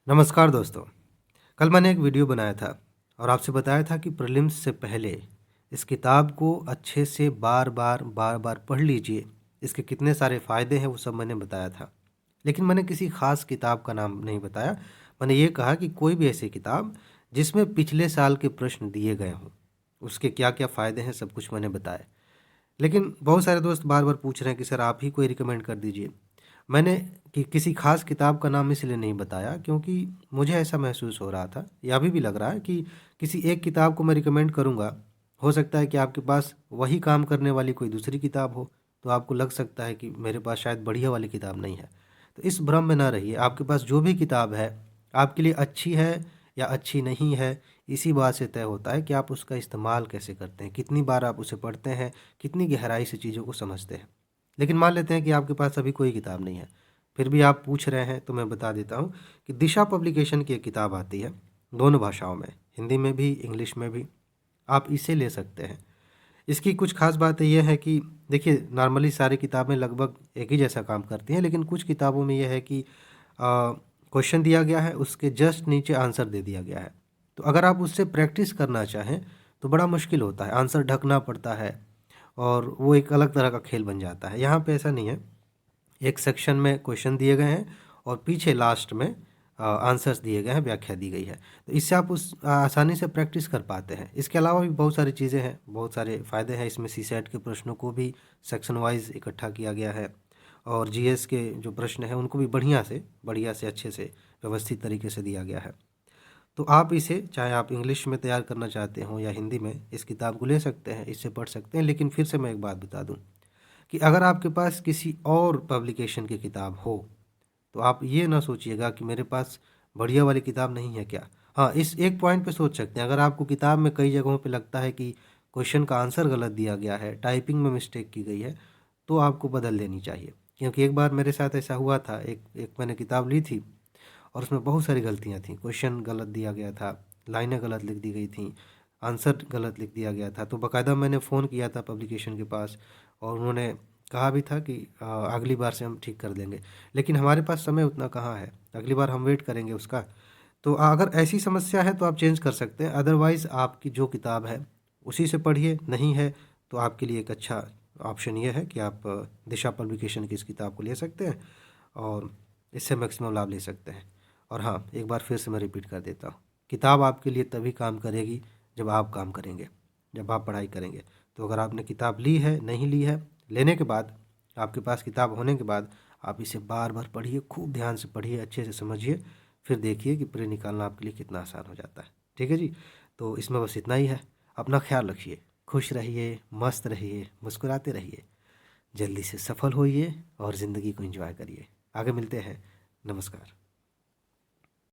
नमस्कार दोस्तों। कल मैंने एक वीडियो बनाया था और आपसे बताया था कि प्रीलिम्स से पहले इस किताब को अच्छे से बार बार पढ़ लीजिए। इसके कितने सारे फ़ायदे हैं वो सब मैंने बताया था। लेकिन मैंने किसी ख़ास किताब का नाम नहीं बताया। मैंने ये कहा कि कोई भी ऐसी किताब जिसमें पिछले साल के प्रश्न दिए गए हों, उसके क्या-क्या फ़ायदे हैं सब कुछ मैंने बताया। लेकिन बहुत सारे दोस्त बार-बार पूछ रहे हैं कि सर आप ही कोई रिकमेंड कर दीजिए। मैंने किसी ख़ास किताब का नाम इसलिए नहीं बताया क्योंकि मुझे ऐसा महसूस हो रहा था या अभी भी लग रहा है कि किसी एक किताब को मैं रिकमेंड करूँगा, हो सकता है कि आपके पास वही काम करने वाली कोई दूसरी किताब हो, तो आपको लग सकता है कि मेरे पास शायद बढ़िया वाली किताब नहीं है। तो इस भ्रम में ना रहिए, आपके पास जो भी किताब है, आपके लिए अच्छी है या अच्छी नहीं है, इसी बात से तय होता है कि आप उसका इस्तेमाल कैसे करते हैं, कितनी बार आप उसे पढ़ते हैं, कितनी गहराई से चीज़ों को समझते हैं। लेकिन मान लेते हैं कि आपके पास अभी कोई किताब नहीं है, फिर भी आप पूछ रहे हैं तो मैं बता देता हूँ कि दिशा पब्लिकेशन की एक किताब आती है, दोनों भाषाओं में, हिंदी में भी, इंग्लिश में भी। आप इसे ले सकते हैं। इसकी कुछ ख़ास बातें ये है कि देखिए नॉर्मली सारी किताबें लगभग एक ही जैसा काम करती हैं, लेकिन कुछ किताबों में ये है कि क्वेश्चन दिया गया है, उसके जस्ट नीचे आंसर दे दिया गया है। तो अगर आप उससे प्रैक्टिस करना चाहें, तो बड़ा मुश्किल होता है, आंसर ढकना पड़ता है और वो एक अलग तरह का खेल बन जाता है। यहाँ पे ऐसा नहीं है, एक सेक्शन में क्वेश्चन दिए गए हैं और पीछे लास्ट में आंसर्स दिए गए हैं, व्याख्या दी गई है। तो इससे आप आसानी से प्रैक्टिस कर पाते हैं। इसके अलावा भी बहुत सारी चीज़ें हैं, बहुत सारे फ़ायदे हैं। इसमें सीसैट के प्रश्नों को भी सेक्शन वाइज़ इकट्ठा किया गया है और जीएस के जो प्रश्न हैं उनको भी बढ़िया से अच्छे से व्यवस्थित तरीके से दिया गया है। तो आप इसे चाहे आप इंग्लिश में तैयार करना चाहते हो या हिंदी में, इस किताब को ले सकते हैं, इससे पढ़ सकते हैं। लेकिन फिर से मैं एक बात बता दूँ कि अगर आपके पास किसी और पब्लिकेशन की किताब हो, तो आप ये ना सोचिएगा कि मेरे पास बढ़िया वाली किताब नहीं है क्या? हाँ, इस एक पॉइंट पे सोच सकते हैं, अगर आपको किताब में कई जगहों पे लगता है कि क्वेश्चन का आंसर गलत दिया गया है, टाइपिंग में मिस्टेक की गई है, तो आपको बदल लेनी चाहिए। क्योंकि एक बार मेरे साथ ऐसा हुआ था, एक एक मैंने किताब ली थी और उसमें बहुत सारी गलतियाँ थीं। क्वेश्चन गलत दिया गया था, लाइनें गलत लिख दी गई थीं, आंसर गलत लिख दिया गया था। तो बाकायदा मैंने फ़ोन किया था पब्लिकेशन के पास और उन्होंने कहा भी था कि अगली बार से हम ठीक कर देंगे। लेकिन हमारे पास समय उतना कहाँ है, अगली बार हम वेट करेंगे उसका। तो अगर ऐसी समस्या है तो आप चेंज कर सकते हैं, अदरवाइज़ आपकी जो किताब है उसी से पढ़िए। नहीं है तो आपके लिए एक अच्छा ऑप्शन ये है कि आप दिशा पब्लिकेशन की इस किताब को ले सकते हैं और इससे मैक्सिमम लाभ ले सकते हैं। और हाँ, एक बार फिर से मैं रिपीट कर देता हूँ, किताब आपके लिए तभी काम करेगी जब आप काम करेंगे, जब आप पढ़ाई करेंगे। तो अगर आपने किताब ली है, नहीं ली है, लेने के बाद, आपके पास किताब होने के बाद आप इसे बार-बार पढ़िए, खूब ध्यान से पढ़िए, अच्छे से समझिए, फिर देखिए कि प्रे निकालना आपके लिए कितना आसान हो जाता है। ठीक है जी? तो इसमें बस इतना ही है। अपना ख़्याल रखिए, खुश रहिए, मस्त रहिए, मुस्कुराते रहिए, जल्दी से सफल होइए और ज़िंदगी को एंजॉय करिए। आगे मिलते हैं। नमस्कार।